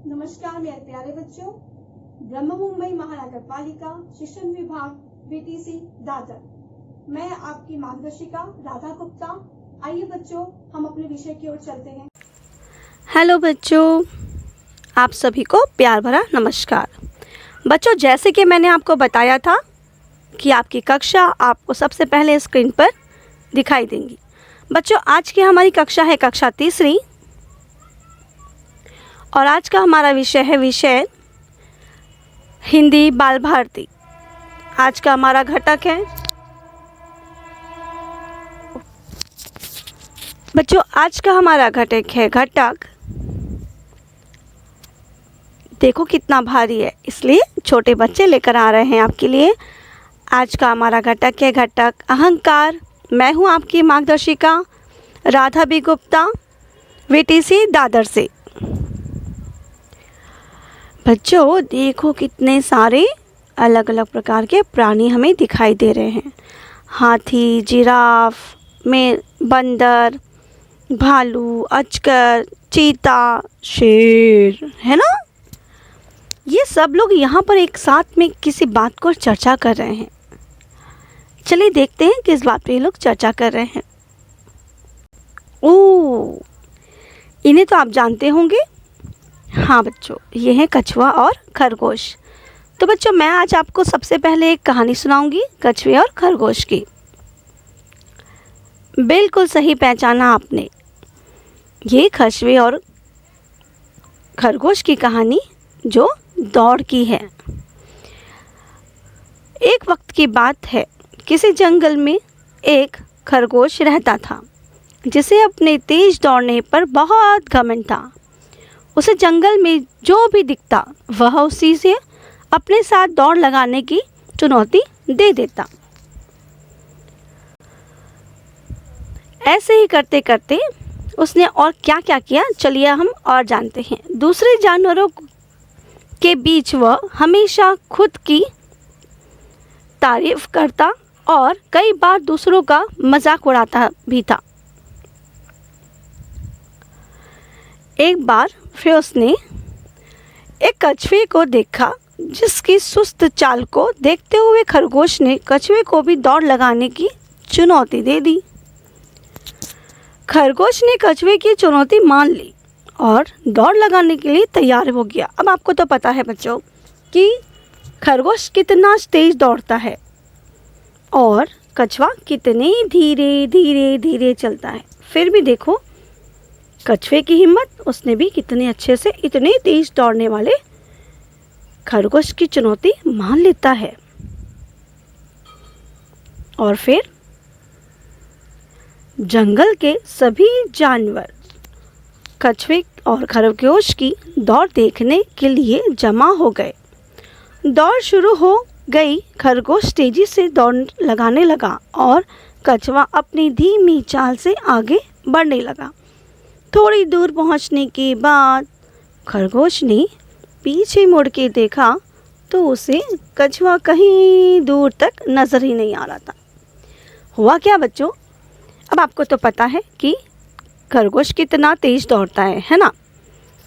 नमस्कार मेरे प्यारे बच्चों। ब्रह्म मुंबई महानगर पालिका शिक्षण विभाग बीटीसी दादर, मैं आपकी मार्गदर्शिका राधा गुप्ता। आइए बच्चों, हम अपने विषय की ओर चलते हैं। हेलो बच्चों, आप सभी को प्यार भरा नमस्कार। बच्चों, जैसे कि मैंने आपको बताया था कि आपकी कक्षा आपको सबसे पहले स्क्रीन पर दिखाई देंगी। बच्चों, आज की हमारी कक्षा है कक्षा तीसरी और आज का हमारा विषय है हिंदी बाल भारती। आज का हमारा घटक है बच्चों, आज का हमारा घटक है देखो कितना भारी है, इसलिए छोटे बच्चे लेकर आ रहे हैं आपके लिए। आज का हमारा घटक है अहंकार। मैं हूं आपकी मार्गदर्शिका राधा बी गुप्ता, वीटीसी दादर से। बच्चों, देखो कितने सारे अलग अलग प्रकार के प्राणी हमें दिखाई दे रहे हैं। हाथी, जिराफ, में बंदर, भालू, अजगर, चीता, शेर, है ना। ये सब लोग यहाँ पर एक साथ में किसी बात को चर्चा कर रहे हैं। चलिए देखते हैं किस बात पे ये लोग चर्चा कर रहे हैं। ओह, इन्हें तो आप जानते होंगे। हाँ बच्चों, ये है कछुआ और खरगोश। तो बच्चों, मैं आज आपको सबसे पहले एक कहानी सुनाऊंगी कछुए और खरगोश की। बिल्कुल सही पहचाना आपने, ये कछुए और खरगोश की कहानी जो दौड़ की है। एक वक्त की बात है, किसी जंगल में एक खरगोश रहता था जिसे अपने तेज दौड़ने पर बहुत घमंड था। उसे जंगल में जो भी दिखता वह उसी से अपने साथ दौड़ लगाने की चुनौती दे देता। ऐसे ही करते करते उसने और क्या क्या किया, चलिए हम और जानते हैं। दूसरे जानवरों के बीच वह हमेशा खुद की तारीफ करता और कई बार दूसरों का मजाक उड़ाता भी था। एक बार फिर उसने एक कछुए को देखा, जिसकी सुस्त चाल को देखते हुए खरगोश ने कछुए को भी दौड़ लगाने की चुनौती दे दी। खरगोश ने कछुए की चुनौती मान ली और दौड़ लगाने के लिए तैयार हो गया। अब आपको तो पता है बच्चों कि खरगोश कितना तेज दौड़ता है और कछुआ कितने धीरे धीरे धीरे चलता है। फिर भी देखो कछुए की हिम्मत, उसने भी कितने अच्छे से इतने तेज दौड़ने वाले खरगोश की चुनौती मान लेता है। और फिर जंगल के सभी जानवर कछुए और खरगोश की दौड़ देखने के लिए जमा हो गए। दौड़ शुरू हो गई। खरगोश तेजी से दौड़ लगाने लगा और कछुआ अपनी धीमी चाल से आगे बढ़ने लगा। थोड़ी दूर पहुंचने के बाद खरगोश ने पीछे मुड़ के देखा तो उसे कछुआ कहीं दूर तक नज़र ही नहीं आ रहा था। हुआ क्या बच्चों, अब आपको तो पता है कि खरगोश कितना तेज़ दौड़ता है ना।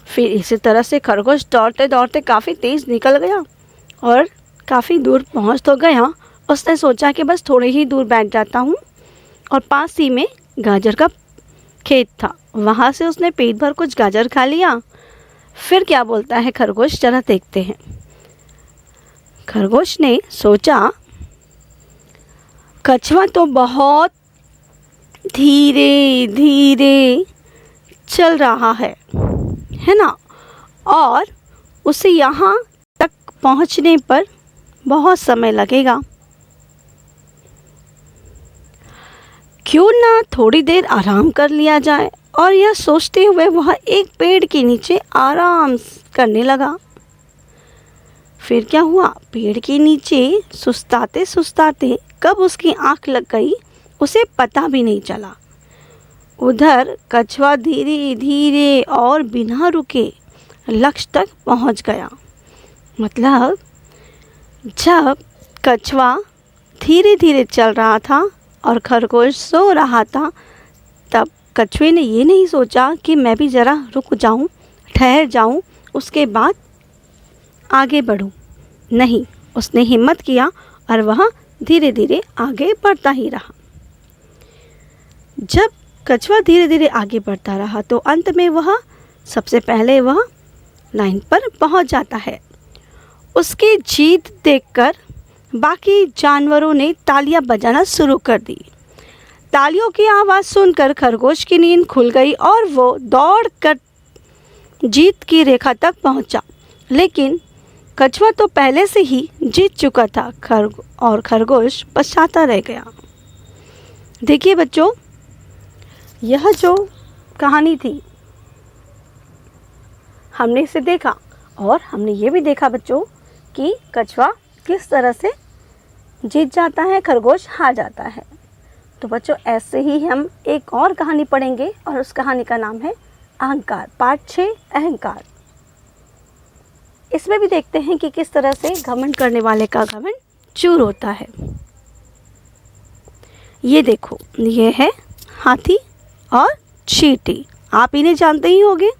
फिर इसी तरह से खरगोश दौड़ते दौड़ते काफ़ी तेज़ निकल गया और काफ़ी दूर पहुंच तो गया। उसने सोचा कि बस थोड़े ही दूर बैठ जाता हूँ, और पास ही में गाजर का खेत था, वहाँ से उसने पेट भर कुछ गाजर खा लिया। फिर क्या बोलता है खरगोश, जरा देखते हैं। खरगोश ने सोचा कछुआ तो बहुत धीरे धीरे चल रहा है ना, और उसे यहाँ तक पहुँचने पर बहुत समय लगेगा। क्यों ना थोड़ी देर आराम कर लिया जाए। और यह सोचते हुए वह एक पेड़ के नीचे आराम करने लगा। फिर क्या हुआ, पेड़ के नीचे सुस्ताते सुस्ताते कब उसकी आंख लग गई उसे पता भी नहीं चला। उधर कछुआ धीरे धीरे और बिना रुके लक्ष्य तक पहुंच गया। मतलब जब कछुआ धीरे धीरे चल रहा था और खरगोश सो रहा था, तब कछुए ने ये नहीं सोचा कि मैं भी ज़रा रुक जाऊं, ठहर जाऊं उसके बाद आगे बढ़ूं। नहीं, उसने हिम्मत किया और वह धीरे धीरे आगे बढ़ता ही रहा। जब कछुआ धीरे धीरे आगे बढ़ता रहा तो अंत में सबसे पहले वह लाइन पर पहुंच जाता है। उसकी जीत देखकर बाकी जानवरों ने तालियां बजाना शुरू कर दी। तालियों की आवाज़ सुनकर खरगोश की नींद खुल गई और वो दौड़कर जीत की रेखा तक पहुंचा। लेकिन कछुआ तो पहले से ही जीत चुका था और खरगोश पछताता रह गया। देखिए बच्चों, यह जो कहानी थी हमने इसे देखा और हमने ये भी देखा बच्चों कि कछुआ किस तरह से जीत जाता है, खरगोश हार जाता है। तो बच्चों ऐसे ही हम एक और कहानी पढ़ेंगे और उस कहानी का नाम है अहंकार, पार्ट 6 अहंकार। इसमें भी देखते हैं कि किस तरह से घमंड करने वाले का घमंड चूर होता है। ये देखो, ये है हाथी और चींटी। आप इन्हें जानते ही होंगे।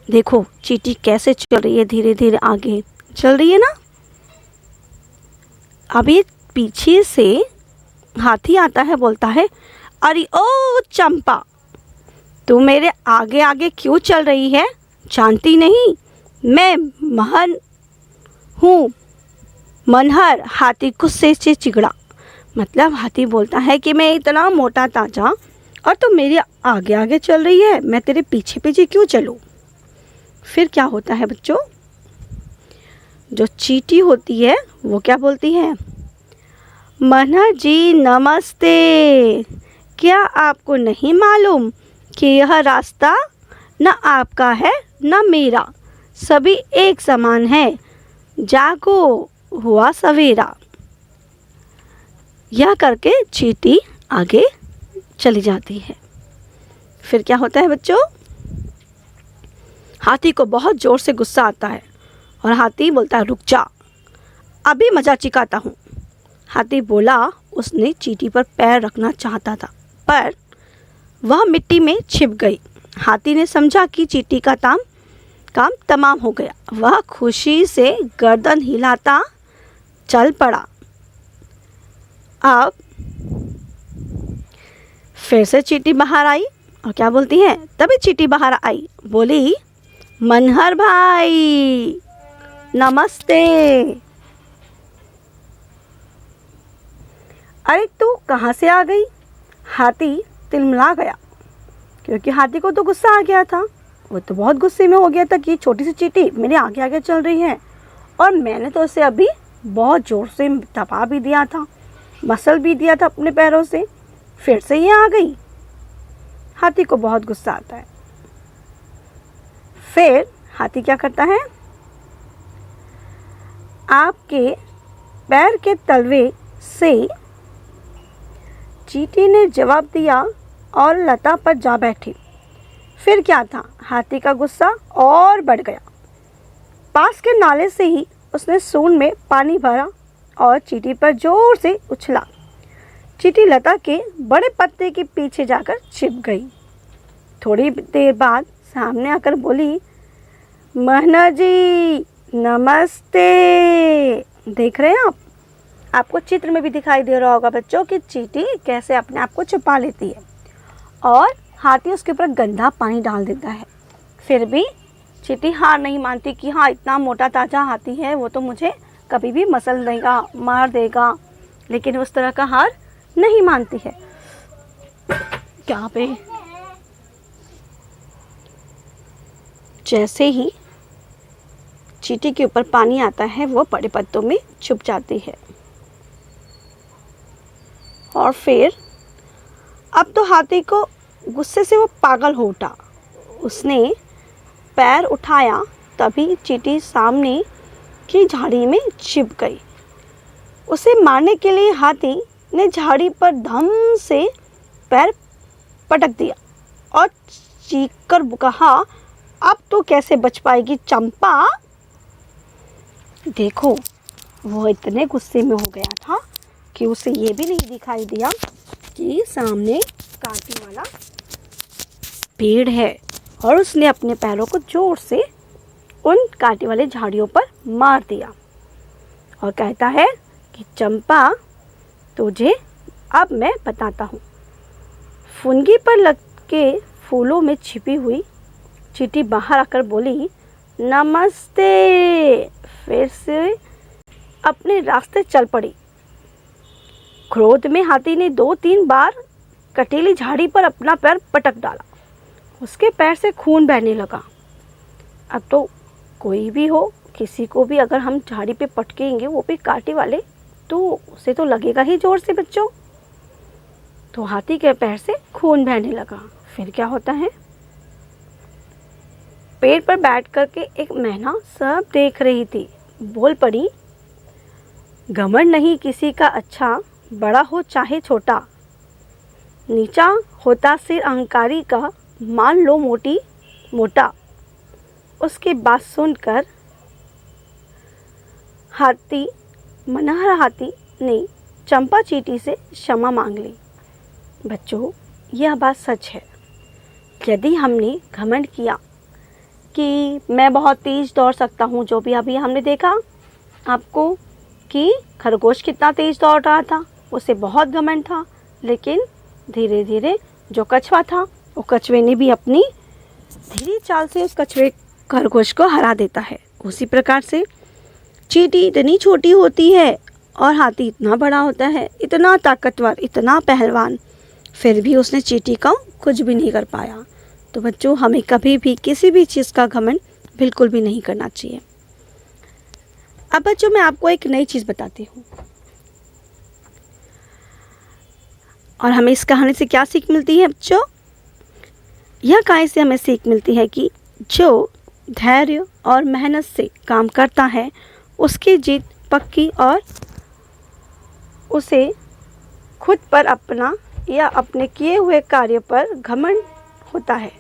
देखो चींटी कैसे चल रही है, धीरे धीरे आगे चल रही है ना। अब ये पीछे से हाथी आता है, बोलता है, अरे ओ चंपा, तू मेरे आगे आगे क्यों चल रही है? जानती नहीं मैं महन हूँ? मनहर। हाथी गुस्से से चिगड़ा। मतलब हाथी बोलता है कि मैं इतना मोटा ताजा और तू मेरे आगे आगे चल रही है, मैं तेरे पीछे पीछे क्यों चलूँ? फिर क्या होता है बच्चों, जो चींटी होती है वो क्या बोलती है, मनहर जी नमस्ते, क्या आपको नहीं मालूम कि यह रास्ता न आपका है न मेरा, सभी एक समान है, जागो हुआ सवेरा। यह करके चींटी आगे चली जाती है। फिर क्या होता है बच्चों, हाथी को बहुत ज़ोर से गुस्सा आता है और हाथी बोलता है, रुक जा, अभी मज़ा चिकाता हूँ। हाथी बोला, उसने चींटी पर पैर रखना चाहता था पर वह मिट्टी में छिप गई। हाथी ने समझा कि चींटी का काम तमाम हो गया। वह खुशी से गर्दन हिलाता चल पड़ा। अब फिर से चींटी बाहर आई और क्या बोलती है, तभी चींटी बाहर आई, बोली, मनहर भाई नमस्ते। अरे तू कहाँ से आ गई? हाथी तिलमिला गया क्योंकि हाथी को तो गुस्सा आ गया था। वो तो बहुत गुस्से में हो गया था कि छोटी सी चींटी मेरे आगे आगे चल रही है और मैंने तो उसे अभी बहुत ज़ोर से दबा भी दिया था, मसल भी दिया था अपने पैरों से, फिर से ये आ गई। हाथी को बहुत गुस्सा आता है। फिर हाथी क्या करता है, आपके पैर के तलवे से चींटी ने जवाब दिया और लता पर जा बैठी। फिर क्या था, हाथी का गुस्सा और बढ़ गया। पास के नाले से ही उसने सूंड में पानी भरा और चींटी पर जोर से उछला। चींटी लता के बड़े पत्ते के पीछे जाकर छिप गई। थोड़ी देर बाद सामने आकर बोली, महना जी नमस्ते। देख रहे हैं आप, आपको चित्र में भी दिखाई दे रहा होगा बच्चों कि चींटी कैसे अपने आप को छुपा लेती है और हाथी उसके ऊपर गंदा पानी डाल देता है। फिर भी चींटी हार नहीं मानती कि हाँ, इतना मोटा ताजा हाथी है, वो तो मुझे कभी भी मसल देगा, मार देगा, लेकिन उस तरह का हार नहीं मानती है। क्या पे जैसे ही चींटी के ऊपर पानी आता है वो बड़े पत्तों में छुप जाती है। और फिर अब तो हाथी को गुस्से से वो पागल हो उठा। उसने पैर उठाया, तभी चींटी सामने की झाड़ी में छिप गई। उसे मारने के लिए हाथी ने झाड़ी पर धम से पैर पटक दिया और चीखकर कहा, अब तो कैसे बच पाएगी चंपा। देखो, वो इतने गुस्से में हो गया था कि उसे ये भी नहीं दिखाई दिया कि सामने कांटे वाला पेड़ है और उसने अपने पैरों को जोर से उन कांटे वाले झाड़ियों पर मार दिया और कहता है कि चंपा, तुझे अब मैं बताता हूँ। फुनगी पर लग के फूलों में छिपी हुई चींटी बाहर आकर बोली, नमस्ते। फिर से अपने रास्ते चल पड़ी। क्रोध में हाथी ने 2-3 बार कटीली झाड़ी पर अपना पैर पटक डाला। उसके पैर से खून बहने लगा। अब तो कोई भी हो, किसी को भी अगर हम झाड़ी पे पटकेंगे, वो भी कांटे वाले, तो उसे तो लगेगा ही जोर से बच्चों। तो हाथी के पैर से खून बहने लगा। फिर क्या होता है, पेड़ पर बैठ कर के एक मैना सब देख रही थी। बोल पड़ी, घमंड नहीं किसी का अच्छा, बड़ा हो चाहे छोटा, नीचा होता सिर अहंकारी का, मान लो मोटा। उसकी बात सुनकर मनहर हाथी ने चंपा चींटी से क्षमा मांग ली। बच्चों, यह बात सच है। यदि हमने घमंड किया कि मैं बहुत तेज दौड़ सकता हूँ, जो भी अभी हमने देखा आपको कि खरगोश कितना तेज दौड़ रहा था, उसे बहुत घमंड था, लेकिन धीरे धीरे जो कछुआ था, वो कछुए ने भी अपनी धीरे चाल से उस खरगोश को हरा देता है। उसी प्रकार से चींटी इतनी छोटी होती है और हाथी इतना बड़ा होता है, इतना ताकतवर, इतना पहलवान, फिर भी उसने चींटी को कुछ भी नहीं कर पाया। तो बच्चों, हमें कभी भी किसी भी चीज़ का घमंड बिल्कुल भी नहीं करना चाहिए। अब बच्चों, मैं आपको एक नई चीज़ बताती हूँ और हमें इस कहानी से क्या सीख मिलती है बच्चों? यह कहानी से हमें सीख मिलती है कि जो धैर्य और मेहनत से काम करता है, उसकी जीत पक्की और उसे खुद पर अपना या अपने किए हुए कार्य पर घमंड होता है,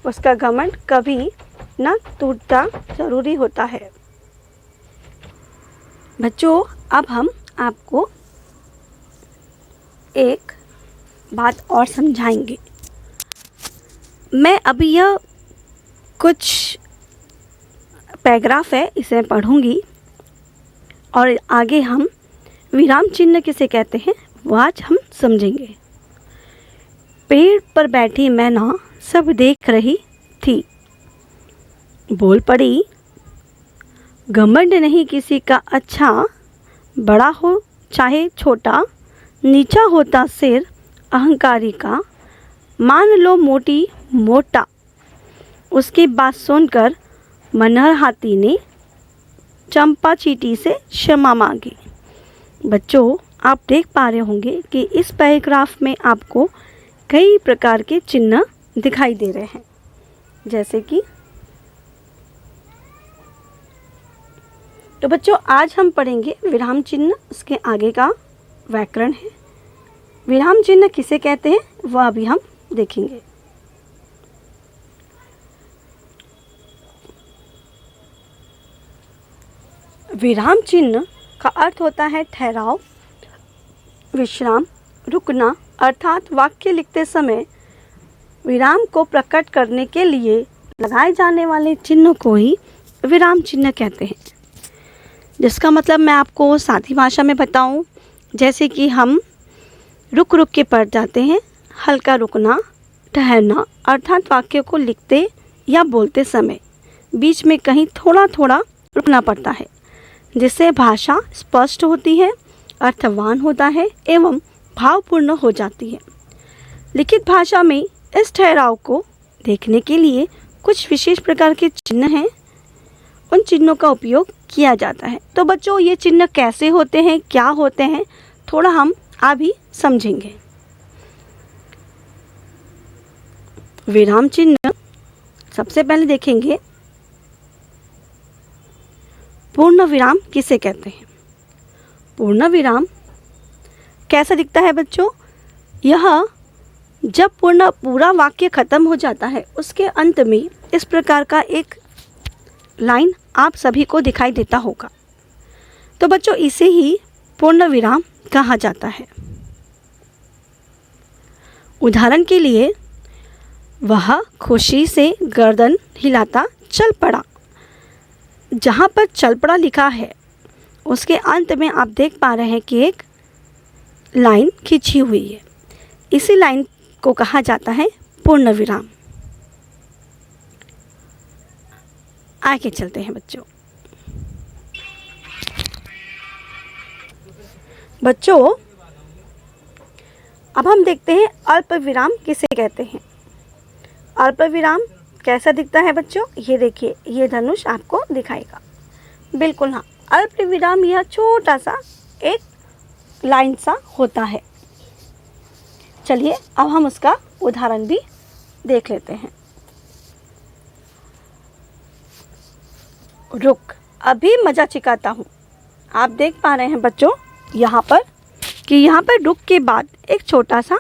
उसका घमंड कभी न टूटता जरूरी होता है। बच्चों, अब हम आपको एक बात और समझाएंगे। मैं अभी यह कुछ पैराग्राफ है, इसे मैं पढ़ूंगी और आगे हम विराम चिन्ह किसे कहते हैं वो आज हम समझेंगे। पेड़ पर बैठी मैना सब देख रही थी। बोल पड़ी, घमंड नहीं किसी का अच्छा, बड़ा हो चाहे छोटा, नीचा होता सिर अहंकारी का, मान लो मोटा। उसकी बात सुनकर मनहर हाथी ने चंपा चींटी से क्षमा मांगी। बच्चों, आप देख पा रहे होंगे कि इस पैराग्राफ में आपको कई प्रकार के चिन्ह दिखाई दे रहे हैं, जैसे कि तो बच्चों, आज हम पढ़ेंगे विराम चिन्ह, उसके आगे का व्याकरण है। विराम चिन्ह किसे कहते हैं वह अभी हम देखेंगे। विराम चिन्ह का अर्थ होता है ठहराव, विश्राम, रुकना, अर्थात वाक्य लिखते समय विराम को प्रकट करने के लिए लगाए जाने वाले चिन्ह को ही विराम चिन्ह कहते हैं। जिसका मतलब मैं आपको सादी भाषा में बताऊं, जैसे कि हम रुक के पढ़ जाते हैं, हल्का रुकना, ठहरना, अर्थात वाक्य को लिखते या बोलते समय बीच में कहीं थोड़ा थोड़ा रुकना पड़ता है, जिससे भाषा स्पष्ट होती है, अर्थवान होता है एवं भावपूर्ण हो जाती है। लिखित भाषा में इस ठहराव को देखने के लिए कुछ विशेष प्रकार के चिन्ह हैं, उन चिन्हों का उपयोग किया जाता है। तो बच्चों, ये चिन्ह कैसे होते हैं, क्या होते हैं, थोड़ा हम अभी समझेंगे। विराम चिन्ह सबसे पहले देखेंगे, पूर्ण विराम किसे कहते हैं। पूर्ण विराम कैसा दिखता है बच्चों? यह जब पूरा वाक्य खत्म हो जाता है, उसके अंत में इस प्रकार का एक लाइन आप सभी को दिखाई देता होगा। तो बच्चों, इसे ही पूर्ण विराम कहा जाता है। उदाहरण के लिए, वह खुशी से गर्दन हिलाता चल पड़ा। जहाँ पर चल पड़ा लिखा है उसके अंत में आप देख पा रहे हैं कि एक लाइन खींची हुई है। इसी लाइन को कहा जाता है पूर्ण विराम। आगे चलते हैं बच्चों। अब हम देखते हैं अल्प विराम किसे कहते हैं। अल्प विराम कैसा दिखता है बच्चों? ये देखिए, ये धनुष आपको दिखाएगा। बिल्कुल हाँ, अल्प विराम यह छोटा सा एक लाइन सा होता है। चलिए अब हम उसका उदाहरण भी देख लेते हैं। रुक, अभी मज़ा चिकाता हूँ। आप देख पा रहे हैं बच्चों यहाँ पर रुक के बाद एक छोटा सा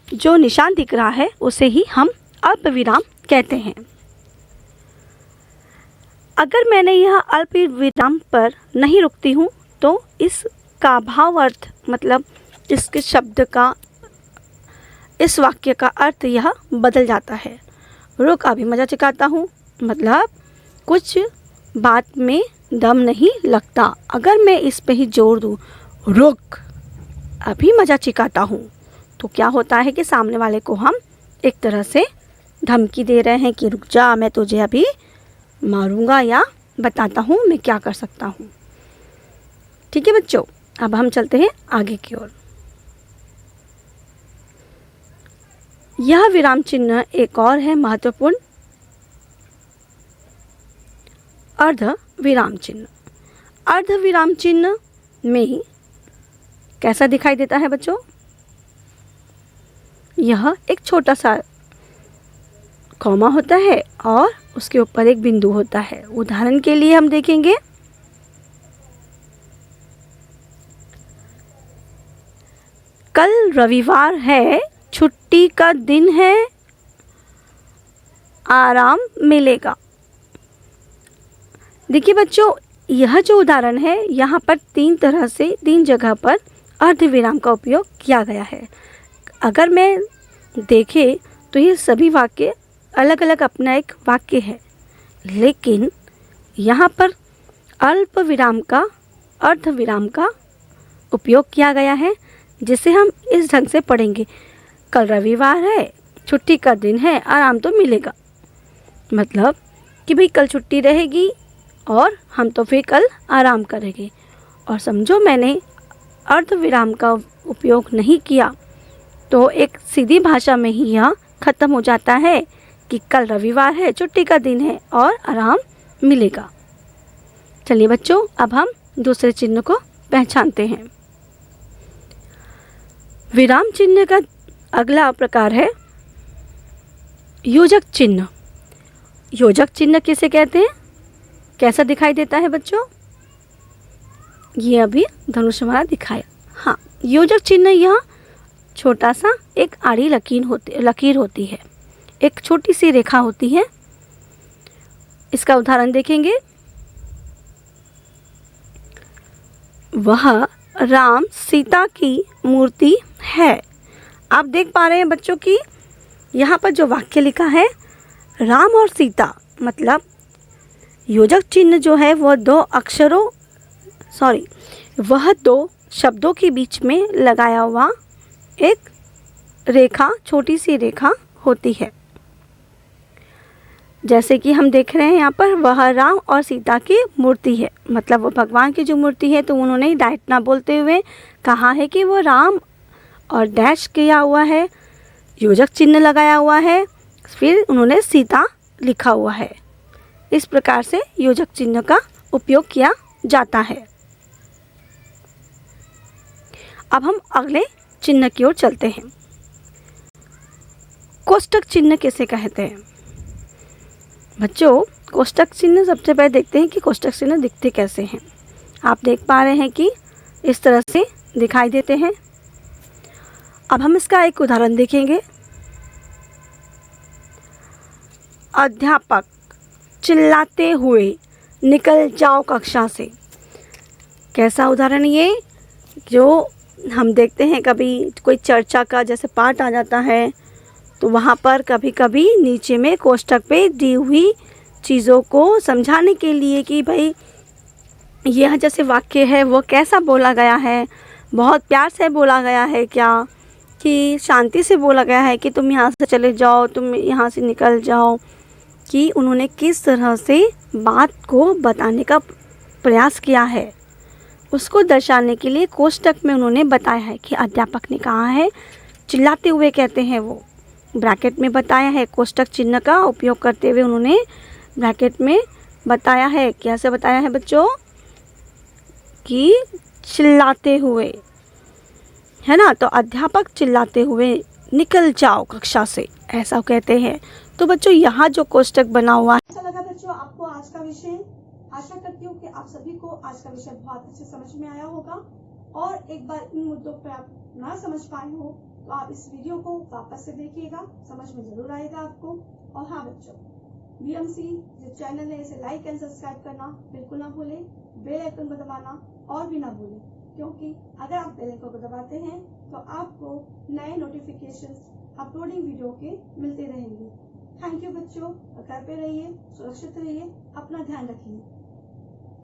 जो निशान दिख रहा है उसे ही हम अल्प विराम कहते हैं। अगर मैंने यह अल्प विराम पर नहीं रुकती हूँ तो इसका भावार्थ मतलब इसके शब्द का, इस वाक्य का अर्थ यह बदल जाता है। रुक, अभी मज़ा चिकाता हूँ मतलब कुछ बात में दम नहीं लगता। अगर मैं इस पे ही जोर दूँ, रुक, अभी मज़ा चिकाता हूँ, तो क्या होता है कि सामने वाले को हम एक तरह से धमकी दे रहे हैं कि रुक जा, मैं तुझे अभी मारूंगा या बताता हूँ मैं क्या कर सकता हूँ। ठीक है बच्चों, अब हम चलते हैं आगे की ओर। यह विराम चिन्ह एक और है महत्वपूर्ण, अर्ध विराम चिन्ह। अर्ध विराम चिन्ह में कैसा दिखाई देता है बच्चों? यह एक छोटा सा कॉमा होता है और उसके ऊपर एक बिंदु होता है। उदाहरण के लिए हम देखेंगे, कल रविवार है, छुट्टी का दिन है, आराम मिलेगा। देखिए बच्चों, यह जो उदाहरण है यहाँ पर तीन जगह पर अर्धविराम का उपयोग किया गया है। अगर मैं देखे तो ये सभी वाक्य अलग अलग अपना एक वाक्य है, लेकिन यहाँ पर अल्प विराम का, अर्धविराम का उपयोग किया गया है, जिसे हम इस ढंग से पढ़ेंगे, कल रविवार है, छुट्टी का दिन है, आराम तो मिलेगा। मतलब कि भाई कल छुट्टी रहेगी और हम तो फिर कल आराम करेंगे। और समझो मैंने अर्धविराम का उपयोग नहीं किया तो एक सीधी भाषा में ही यह ख़त्म हो जाता है कि कल रविवार है, छुट्टी का दिन है और आराम मिलेगा। चलिए बच्चों, अब हम दूसरे चिन्ह को पहचानते हैं। विराम चिन्ह का अगला प्रकार है योजक चिन्ह। योजक चिन्ह किसे कहते हैं? कैसा दिखाई देता है बच्चों? ये अभी धनुष हमारा दिखाया। हाँ, योजक चिन्ह यह छोटा सा एक आड़ी लकीर होती है, एक छोटी सी रेखा होती है। इसका उदाहरण देखेंगे, वह राम सीता की मूर्ति है। आप देख पा रहे हैं बच्चों की यहाँ पर जो वाक्य लिखा है राम और सीता, मतलब योजक चिन्ह जो है वह दो शब्दों के बीच में लगाया हुआ एक रेखा, छोटी सी रेखा होती है। जैसे कि हम देख रहे हैं यहाँ पर वह राम और सीता की मूर्ति है, मतलब वो भगवान की जो मूर्ति है, तो उन्होंने डायरेक्ट ना बोलते हुए कहा है कि वो राम और डैश किया हुआ है, योजक चिन्ह लगाया हुआ है, फिर उन्होंने सीता लिखा हुआ है। इस प्रकार से योजक चिन्ह का उपयोग किया जाता है। अब हम अगले चिन्ह की ओर चलते हैं। कोष्टक चिन्ह किसे कहते हैं? बच्चों, कोष्टक चिन्ह सबसे पहले देखते हैं कि कोष्टक चिन्ह दिखते कैसे हैं। आप देख पा रहे हैं कि इस तरह से दिखाई देते हैं। अब हम इसका एक उदाहरण देखेंगे। अध्यापक चिल्लाते हुए निकल जाओ कक्षा से। कैसा उदाहरण ये, जो हम देखते हैं कभी कोई चर्चा का जैसे पाठ आ जाता है तो वहाँ पर कभी कभी नीचे में कोष्टक पे दी हुई चीज़ों को समझाने के लिए कि भाई यह जैसे वाक्य है वो कैसा बोला गया है, बहुत प्यार से बोला गया है क्या, कि शांति से बोला गया है कि तुम यहाँ से चले जाओ, तुम यहाँ से निकल जाओ, कि उन्होंने किस तरह से बात को बताने का प्रयास किया है उसको दर्शाने के लिए कोष्टक में उन्होंने बताया है कि अध्यापक ने कहा है, चिल्लाते हुए कहते हैं वो, ब्रैकेट में बताया है, कोष्टक चिन्ह का उपयोग करते हुए उन्होंने ब्रैकेट में बताया है। कैसे बताया है बच्चों? कि चिल्लाते हुए, है ना। तो अध्यापक चिल्लाते हुए निकल जाओ कक्षा से, ऐसा कहते हैं। तो बच्चों यहाँ जो कोष्टक बना हुआ है, अच्छा लगा बच्चों आपको आज का विषय? आशा करती हूँ कि आप सभी को आज का विषय बहुत अच्छे समझ में आया होगा। और एक बार इन मुद्दों पर आप ना समझ पाए हो तो आप इस वीडियो को वापस से देखिएगा, समझ में जरूर आएगा आपको। और हाँ बच्चों, बीएमसी जो चैनल है इसे लाइक एंड सब्सक्राइब करना बिल्कुल ना भूलें, बेल आइकन को दबाना और भी ना भूलें, क्योंकि अगर आप बेल आइकन को दबाते हैं तो आपको नए नोटिफिकेशंस अपलोडिंग वीडियो के मिलते रहेंगे। थैंक यू बच्चों, घर पे रहिए, सुरक्षित रहिए, अपना ध्यान रखिए।